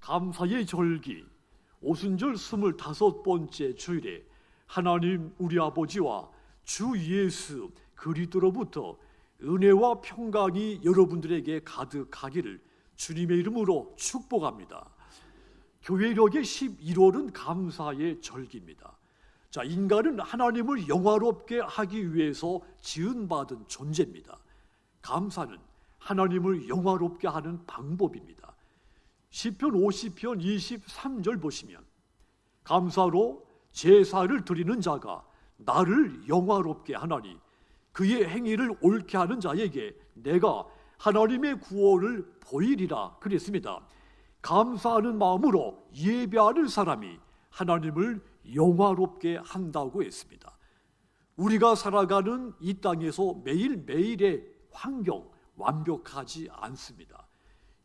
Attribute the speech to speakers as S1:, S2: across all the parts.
S1: 감사의 절기 오순절 25번째 주일에 하나님 우리 아버지와 주 예수 그리스도로부터 은혜와 평강이 여러분들에게 가득하기를 주님의 이름으로 축복합니다. 교회력의 11월은 감사의 절기입니다. 자, 인간은 하나님을 영화롭게 하기 위해서 지은받은 존재입니다. 감사는 하나님을 영화롭게 하는 방법입니다. 시편 50편 23절 보시면 감사로 제사를 드리는 자가 나를 영화롭게 하나니 그의 행위를 옳게 하는 자에게 내가 하나님의 구원을 보이리라 그랬습니다. 감사하는 마음으로 예배하는 사람이 하나님을 영화롭게 한다고 했습니다. 우리가 살아가는 이 땅에서 매일매일의 환경 완벽하지 않습니다.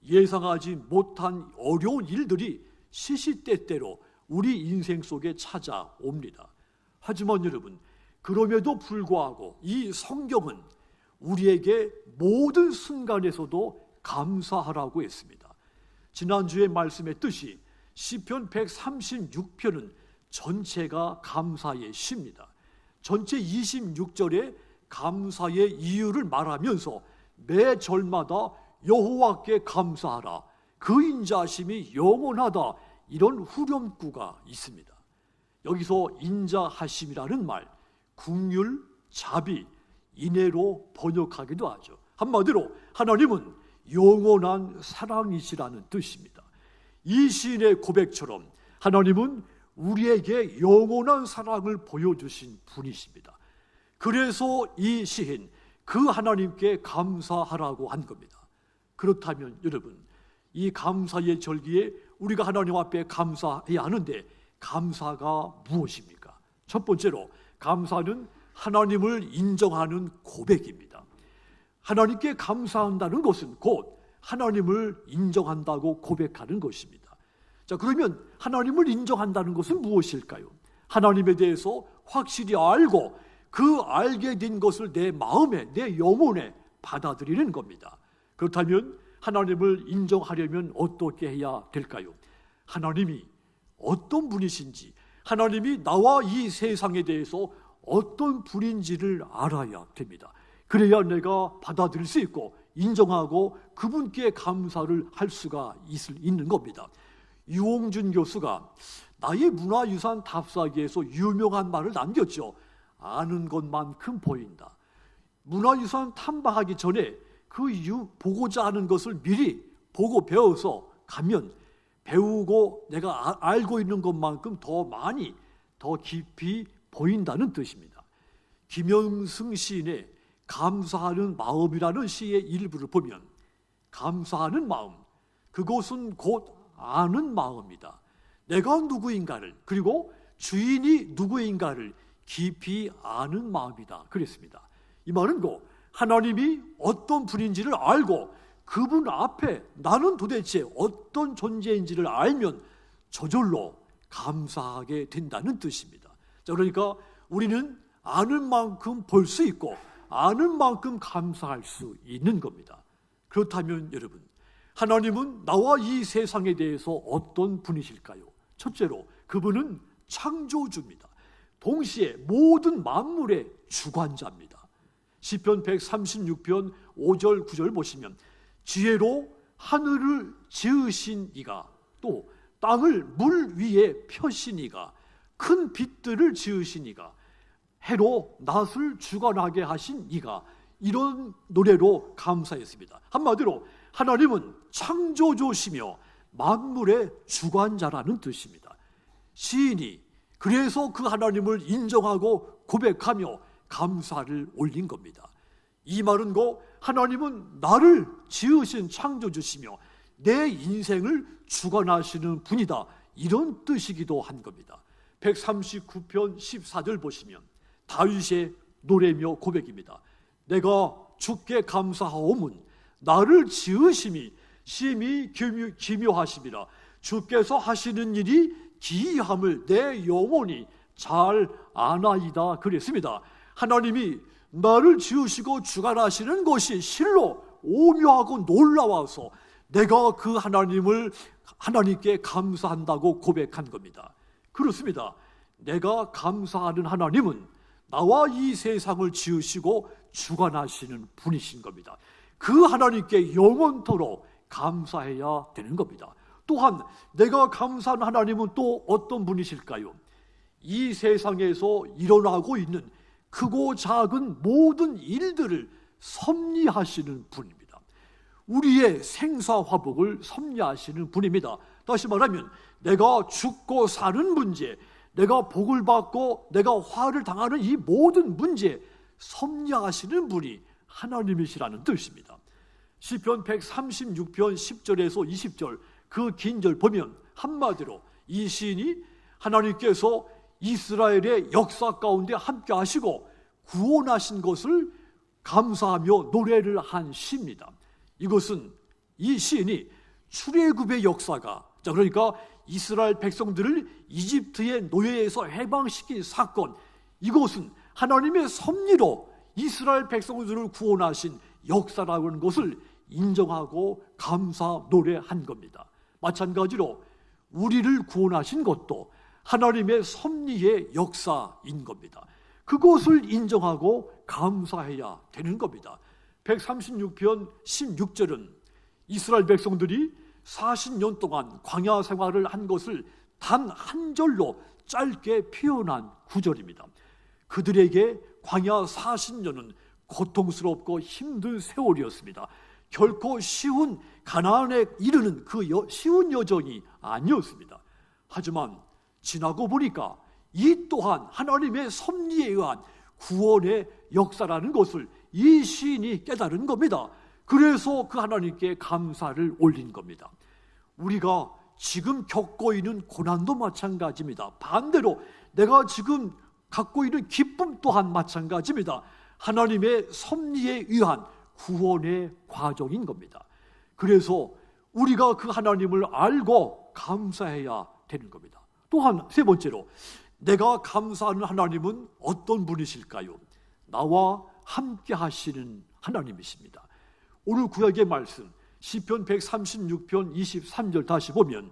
S1: 예상하지 못한 어려운 일들이 시시때때로 우리 인생 속에 찾아옵니다. 하지만 여러분, 그럼에도 불구하고 이 성경은 우리에게 모든 순간에서도 감사하라고 했습니다. 지난주에 말씀의 뜻이 시편 136편은 전체가 감사의 시입니다. 전체 26절에 감사의 이유를 말하면서 매 절마다 여호와께 감사하라, 그 인자하심이 영원하다, 이런 후렴구가 있습니다. 여기서 인자하심이라는 말, 긍휼, 자비, 인애로 번역하기도 하죠. 한마디로 하나님은 영원한 사랑이시라는 뜻입니다. 이 시인의 고백처럼 하나님은 우리에게 영원한 사랑을 보여주신 분이십니다. 그래서 이 시인 그 하나님께 감사하라고 한 겁니다. 그렇다면 여러분, 이 감사의 절기에 우리가 하나님 앞에 감사해야 하는데 감사가 무엇입니까? 첫 번째로 감사는 하나님을 인정하는 고백입니다. 하나님께 감사한다는 것은 곧 하나님을 인정한다고 고백하는 것입니다. 자, 그러면 하나님을 인정한다는 것은 무엇일까요? 하나님에 대해서 확실히 알고 그 알게 된 것을 내 마음에, 내 영혼에 받아들이는 겁니다. 그렇다면 하나님을 인정하려면 어떻게 해야 될까요? 하나님이 어떤 분이신지, 하나님이 나와 이 세상에 대해서 어떤 분인지를 알아야 됩니다. 그래야 내가 받아들일 수 있고 인정하고 그분께 감사를 할 수가 있는 겁니다. 유홍준 교수가 나의 문화유산 답사기에서 유명한 말을 남겼죠. 아는 것만큼 보인다. 문화유산 탐방하기 전에 보고자 하는 것을 미리 보고 배워서 가면 배우고 내가 알고 있는 것만큼 더 많이, 더 깊이 보인다는 뜻입니다. 김영승 시인의 감사하는 마음이라는 시의 일부를 보면 감사하는 마음, 그것은 곧 아는 마음이다. 내가 누구인가를, 그리고 주인이 누구인가를 깊이 아는 마음이다 그랬습니다. 이 말은 곧 하나님이 어떤 분인지를 알고 그분 앞에 나는 도대체 어떤 존재인지를 알면 저절로 감사하게 된다는 뜻입니다. 자, 그러니까 우리는 아는 만큼 볼 수 있고 아는 만큼 감사할 수 있는 겁니다. 그렇다면 여러분, 하나님은 나와 이 세상에 대해서 어떤 분이실까요? 첫째로 그분은 창조주입니다. 동시에 모든 만물의 주관자입니다. 시편 136편 5절 9절 보시면 지혜로 하늘을 지으신 이가, 또 땅을 물 위에 펴신 이가, 큰 빛들을 지으신 이가, 해로 낫을 주관하게 하신 이가, 이런 노래로 감사했습니다. 한마디로 하나님은 창조주시며 만물의 주관자라는 뜻입니다. 시인이 그래서 그 하나님을 인정하고 고백하며 감사를 올린 겁니다. 이 말은 곧 하나님은 나를 지으신 창조주시며 내 인생을 주관하시는 분이다, 이런 뜻이기도 한 겁니다. 139편 14절 보시면 다윗의 노래며 고백입니다. 내가 주께 감사하오문 나를 지으심이 심히 기묘하심이라. 주께서 하시는 일이 기이함을 내 영혼이 잘 아나이다 그랬습니다. 하나님이 나를 지으시고 주관하시는 것이 실로 오묘하고 놀라워서 내가 그 하나님을 하나님께 감사한다고 고백한 겁니다. 그렇습니다. 내가 감사하는 하나님은 나와 이 세상을 지으시고 주관하시는 분이신 겁니다. 그 하나님께 영원토록 감사해야 되는 겁니다. 또한 내가 감사하는 하나님은 또 어떤 분이실까요? 이 세상에서 일어나고 있는 크고 작은 모든 일들을 섭리하시는 분입니다. 우리의 생사화복을 섭리하시는 분입니다. 다시 말하면 내가 죽고 사는 문제, 내가 복을 받고 내가 화를 당하는 이 모든 문제 섭리하시는 분이 하나님이시라는 뜻입니다. 시편 136편 10절에서 20절 그 긴 절 보면 한마디로 이 시인이 하나님께서 이스라엘의 역사 가운데 함께 하시고 구원하신 것을 감사하며 노래를 한 시입니다. 이것은 이 시인이 출애굽의 역사가, 그러니까 이스라엘 백성들을 이집트의 노예에서 해방시킨 사건, 이것은 하나님의 섭리로 이스라엘 백성들을 구원하신 역사라는 것을 인정하고 감사 노래한 겁니다. 마찬가지로 우리를 구원하신 것도 하나님의 섭리의 역사인 겁니다. 그것을 인정하고 감사해야 되는 겁니다. 136편 16절은 이스라엘 백성들이 40년 동안 광야 생활을 한 것을 단 한 절로 짧게 표현한 구절입니다. 그들에게 광야 40년은 고통스럽고 힘든 세월이었습니다. 결코 쉬운 가나안에 이르는 쉬운 여정이 아니었습니다. 하지만 지나고 보니까 이 또한 하나님의 섭리에 의한 구원의 역사라는 것을 이 시인이 깨달은 겁니다. 그래서 그 하나님께 감사를 올린 겁니다. 우리가 지금 겪고 있는 고난도 마찬가지입니다. 반대로 내가 지금 갖고 있는 기쁨 또한 마찬가지입니다. 하나님의 섭리에 의한 구원의 과정인 겁니다. 그래서 우리가 그 하나님을 알고 감사해야 되는 겁니다. 또한 세 번째로 내가 감사하는 하나님은 어떤 분이실까요? 나와 함께 하시는 하나님이십니다. 오늘 구약의 말씀 시편 136편 23절 다시 보면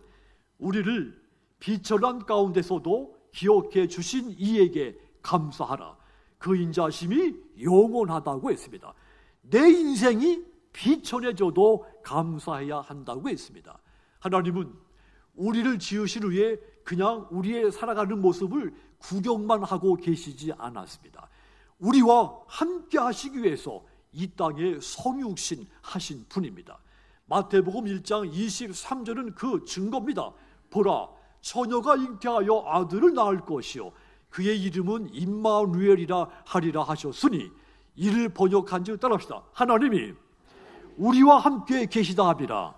S1: 우리를 비천한 가운데서도 기억해 주신 이에게 감사하라. 그 인자심이 영원하다고 했습니다. 내 인생이 비천해져도 감사해야 한다고 했습니다. 하나님은 우리를 지으신 후에 그냥 우리의 살아가는 모습을 구경만 하고 계시지 않았습니다. 우리와 함께 하시기 위해서 이 땅에 성육신 하신 분입니다. 마태복음 1장 23절은 그 증거입니다. 보라, 처녀가 잉태하여 아들을 낳을 것이요 그의 이름은 임마누엘이라 하리라 하셨으니 이를 번역한즉 따라합시다. 하나님이 우리와 함께 계시다 하리라.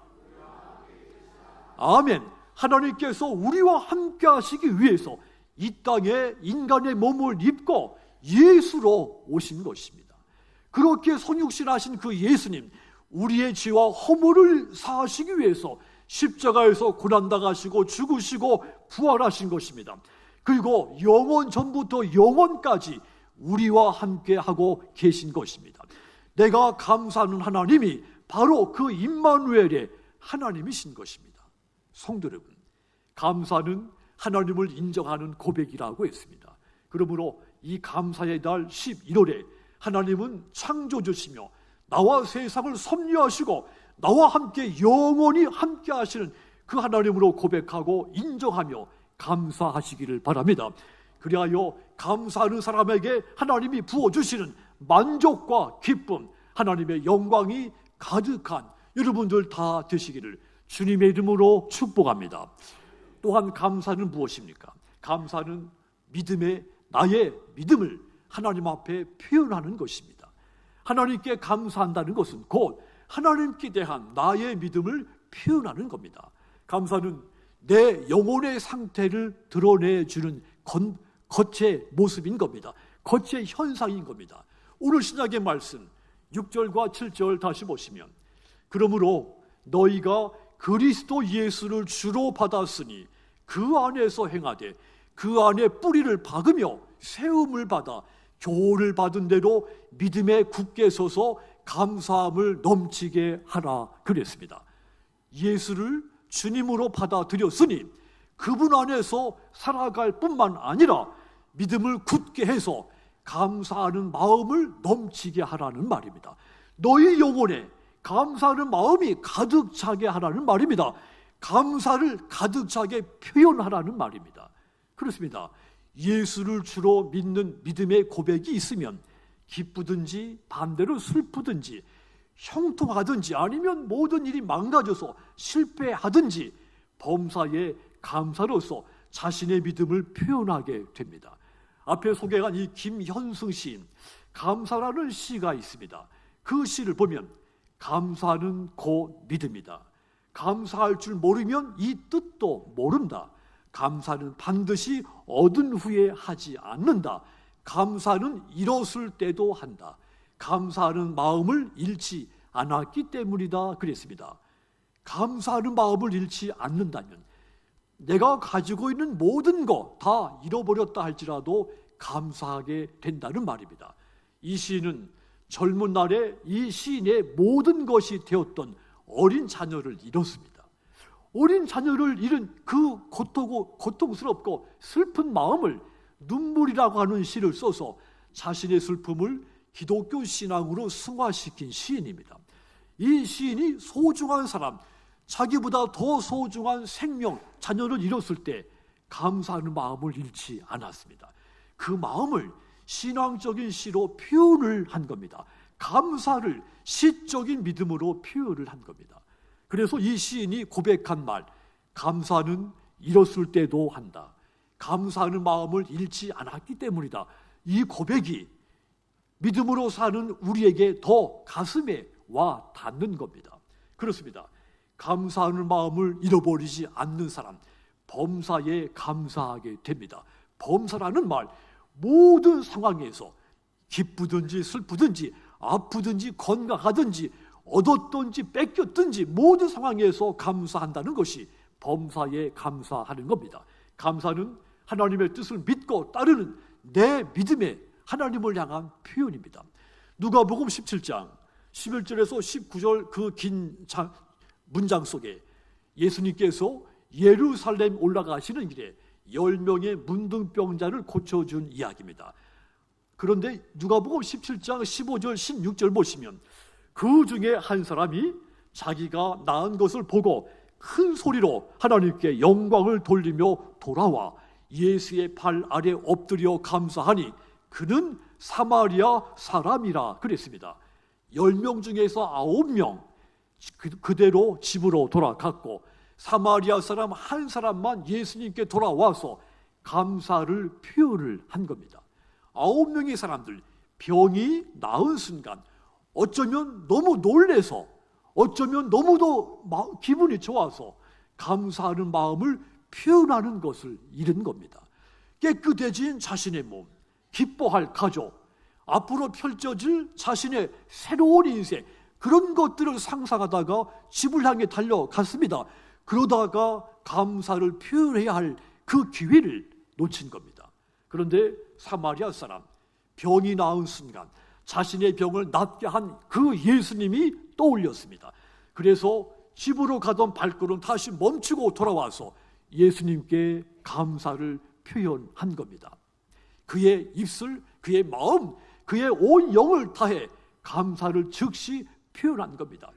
S1: 아멘. 하나님께서 우리와 함께 하시기 위해서 이 땅에 인간의 몸을 입고 예수로 오신 것입니다. 그렇게 성육신하신 그 예수님, 우리의 죄와 허물을 사하시기 위해서 십자가에서 고난당하시고 죽으시고 부활하신 것입니다. 그리고 영원 전부터 영원까지 우리와 함께 하고 계신 것입니다. 내가 감사하는 하나님이 바로 그 임마누엘의 하나님이신 것입니다. 성도 여러분, 감사는 하나님을 인정하는 고백이라고 했습니다. 그러므로 이 감사의 달 11월에 하나님은 창조주시며 나와 세상을 섭리하시고 나와 함께 영원히 함께 하시는 그 하나님으로 고백하고 인정하며 감사하시기를 바랍니다. 그리하여 감사하는 사람에게 하나님이 부어주시는 만족과 기쁨, 하나님의 영광이 가득한 여러분들 다 되시기를 주님의 이름으로 축복합니다. 또한 감사는 무엇입니까? 감사는 나의 믿음을 하나님 앞에 표현하는 것입니다. 하나님께 감사한다는 것은 곧 하나님께 대한 나의 믿음을 표현하는 겁니다. 감사는 내 영혼의 상태를 드러내주는 겉의 모습인 겁니다. 겉의 현상인 겁니다. 오늘 신약의 말씀 6절과 7절 다시 보시면 그러므로 너희가 그리스도 예수를 주로 받았으니 그 안에서 행하되 그 안에 뿌리를 박으며 세움을 받아 교훈을 받은 대로 믿음에 굳게 서서 감사함을 넘치게 하라 그랬습니다. 예수를 주님으로 받아들였으니 그분 안에서 살아갈 뿐만 아니라 믿음을 굳게 해서 감사하는 마음을 넘치게 하라는 말입니다. 너희 영혼에 감사하는 마음이 가득 차게 하라는 말입니다. 감사를 가득 차게 표현하라는 말입니다. 그렇습니다. 예수를 주로 믿는 믿음의 고백이 있으면 기쁘든지 반대로 슬프든지 형통하든지 아니면 모든 일이 망가져서 실패하든지 범사에 감사로서 자신의 믿음을 표현하게 됩니다. 앞에 소개한 이 김현승 시인, 감사라는 시가 있습니다. 그 시를 보면 감사는 곧 믿음이다. 감사할 줄 모르면 이 뜻도 모른다. 감사는 반드시 얻은 후에 하지 않는다. 감사는 잃었을 때도 한다. 감사하는 마음을 잃지 않았기 때문이다. 그랬습니다. 감사하는 마음을 잃지 않는다면 내가 가지고 있는 모든 것 다 잃어버렸다 할지라도 감사하게 된다는 말입니다. 이 시인은 젊은 날에 이 시인의 모든 것이 되었던 어린 자녀를 잃었습니다. 어린 자녀를 잃은 그 고통스럽고 슬픈 마음을 눈물이라고 하는 시를 써서 자신의 슬픔을 기독교 신앙으로 승화시킨 시인입니다. 이 시인이 소중한 사람, 자기보다 더 소중한 생명, 자녀를 잃었을 때 감사하는 마음을 잃지 않았습니다. 그 마음을 신앙적인 시로 표현을 한 겁니다. 감사를 시적인 믿음으로 표현을 한 겁니다. 그래서 이 시인이 고백한 말, 감사는 잃었을 때도 한다. 감사하는 마음을 잃지 않았기 때문이다. 이 고백이 믿음으로 사는 우리에게 더 가슴에 와 닿는 겁니다. 그렇습니다. 감사하는 마음을 잃어버리지 않는 사람, 범사에 감사하게 됩니다. 범사라는 말, 모든 상황에서 기쁘든지 슬프든지 아프든지 건강하든지 얻었든지 뺏겼든지 모든 상황에서 감사한다는 것이 범사에 감사하는 겁니다. 감사는 하나님의 뜻을 믿고 따르는 내 믿음의 하나님을 향한 표현입니다. 누가복음 17장 11절에서 19절 그 긴 문장 속에 예수님께서 예루살렘 올라가시는 길에 10명의 문둥병자를 고쳐준 이야기입니다. 그런데 누가복음 17장 15절 16절 보시면 그 중에 한 사람이 자기가 나은 것을 보고 큰 소리로 하나님께 영광을 돌리며 돌아와 예수의 발 아래 엎드려 감사하니 그는 사마리아 사람이라 그랬습니다. 10명 중에서 9명 그대로 집으로 돌아갔고 사마리아 사람 한 사람만 예수님께 돌아와서 감사를 표현을 한 겁니다. 9명의 사람들 병이 나은 순간 어쩌면 너무 놀래서 어쩌면 너무도 기분이 좋아서 감사하는 마음을 표현하는 것을 잃은 겁니다. 깨끗해진 자신의 몸, 기뻐할 가족, 앞으로 펼쳐질 자신의 새로운 인생, 그런 것들을 상상하다가 집을 향해 달려갔습니다. 그러다가 감사를 표현해야 할 그 기회를 놓친 겁니다. 그런데 사마리아 사람, 병이 나은 순간 자신의 병을 낫게 한 그 예수님이 떠올렸습니다. 그래서 집으로 가던 발걸음 다시 멈추고 돌아와서 예수님께 감사를 표현한 겁니다. 그의 입술, 그의 마음, 그의 온 영을 다해 감사를 즉시 표현한 겁니다.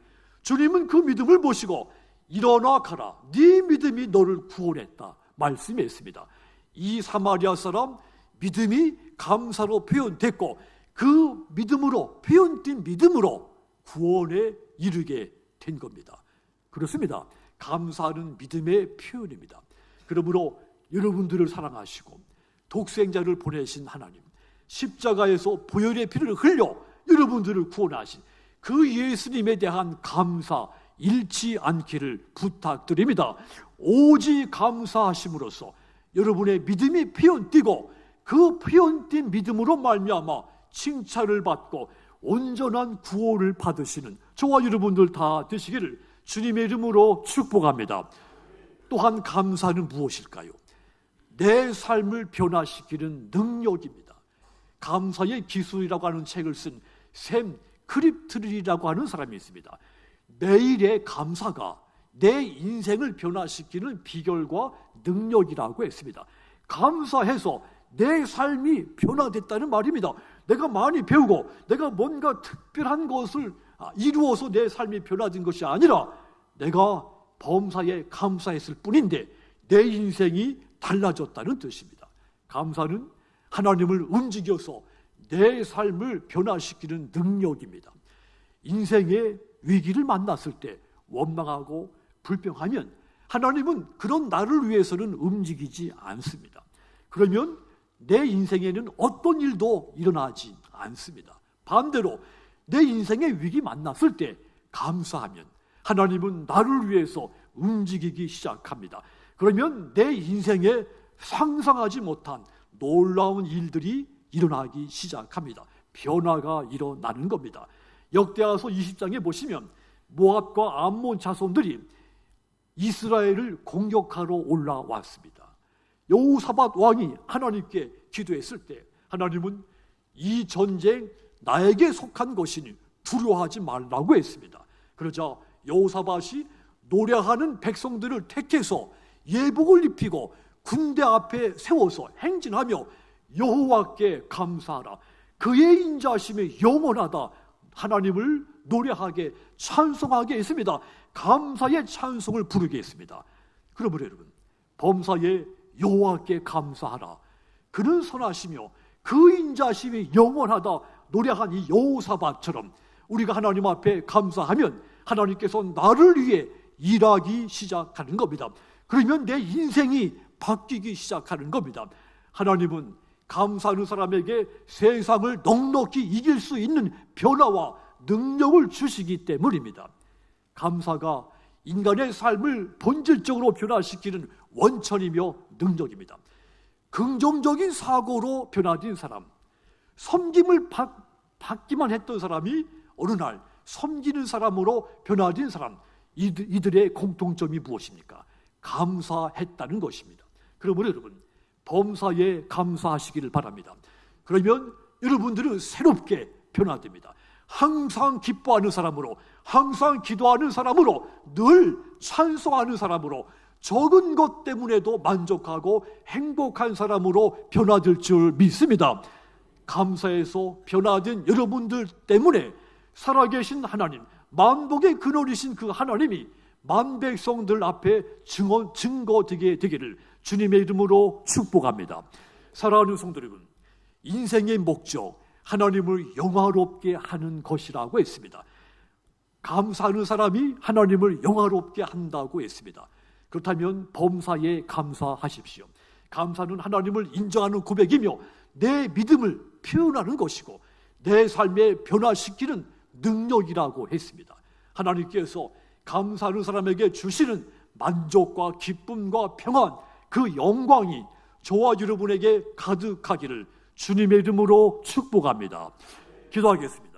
S1: 주님은 그 믿음을 보시고 일어나 가라, 네 믿음이 너를 구원했다 말씀했습니다. 이 사마리아 사람 믿음이 감사로 표현됐고 그 믿음으로 표현된 믿음으로 구원에 이르게 된 겁니다. 그렇습니다. 감사는 믿음의 표현입니다. 그러므로 여러분들을 사랑하시고 독생자를 보내신 하나님, 십자가에서 보혈의 피를 흘려 여러분들을 구원하신 그 예수님에 대한 감사 잃지 않기를 부탁드립니다. 오직 감사하심으로써 여러분의 믿음이 표현되고 그 표현된 믿음으로 말미암아 칭찬을 받고 온전한 구원을 받으시는 저와 여러분들 다 되시기를 주님의 이름으로 축복합니다. 또한 감사는 무엇일까요? 내 삶을 변화시키는 능력입니다. 감사의 기술이라고 하는 책을 쓴 샘 크립트리라고 하는 사람이 있습니다. 매일의 감사가 내 인생을 변화시키는 비결과 능력이라고 했습니다. 감사해서 내 삶이 변화됐다는 말입니다. 내가 많이 배우고 내가 뭔가 특별한 것을 이루어서 내 삶이 변화된 것이 아니라 내가 범사에 감사했을 뿐인데 내 인생이 달라졌다는 뜻입니다. 감사는 하나님을 움직여서 내 삶을 변화시키는 능력입니다. 인생의 위기를 만났을 때 원망하고 불평하면 하나님은 그런 나를 위해서는 움직이지 않습니다. 그러면 내 인생에는 어떤 일도 일어나지 않습니다. 반대로 내 인생의 위기 만났을 때 감사하면 하나님은 나를 위해서 움직이기 시작합니다. 그러면 내 인생에 상상하지 못한 놀라운 일들이 일어나기 시작합니다. 변화가 일어나는 겁니다. 역대하서 20장에 보시면 모압과 암몬 자손들이 이스라엘을 공격하러 올라왔습니다. 여호사밧 왕이 하나님께 기도했을 때 하나님은 이 전쟁 나에게 속한 것이니 두려워하지 말라고 했습니다. 그러자 여호사밧이 노래하는 백성들을 택해서 예복을 입히고 군대 앞에 세워서 행진하며 여호와께 감사하라, 그의 인자심이 영원하다, 하나님을 노래하게 찬송하게 했습니다. 감사의 찬송을 부르게 했습니다. 그러므로 여러분, 범사에 여호와께 감사하라, 그는 선하시며 그 인자심이 영원하다 노래한 이 여호사밧처럼 우리가 하나님 앞에 감사하면 하나님께서 나를 위해 일하기 시작하는 겁니다. 그러면 내 인생이 바뀌기 시작하는 겁니다. 하나님은 감사하는 사람에게 세상을 넉넉히 이길 수 있는 변화와 능력을 주시기 때문입니다. 감사가 인간의 삶을 본질적으로 변화시키는 원천이며 능력입니다. 긍정적인 사고로 변화된 사람, 섬김을 받기만 했던 사람이 어느 날 섬기는 사람으로 변화된 사람, 이들의 공통점이 무엇입니까? 감사했다는 것입니다. 그러므로 여러분, 범사에 감사하시기를 바랍니다. 그러면 여러분들은 새롭게 변화됩니다. 항상 기뻐하는 사람으로, 항상 기도하는 사람으로, 늘 찬송하는 사람으로, 적은 것 때문에도 만족하고 행복한 사람으로 변화될 줄 믿습니다. 감사해서 변화된 여러분들 때문에 살아계신 하나님, 만복의 근원이신 그 하나님이 만 백성들 앞에 증거되게 되기를 주님의 이름으로 축복합니다. 사랑하는 성도 여러분, 인생의 목적, 하나님을 영화롭게 하는 것이라고 했습니다. 감사하는 사람이 하나님을 영화롭게 한다고 했습니다. 그렇다면 범사에 감사하십시오. 감사는 하나님을 인정하는 고백이며 내 믿음을 표현하는 것이고 내 삶에 변화시키는 능력이라고 했습니다. 하나님께서 감사하는 사람에게 주시는 만족과 기쁨과 평안, 그 영광이 저와 여러분에게 가득하기를 주님의 이름으로 축복합니다. 기도하겠습니다.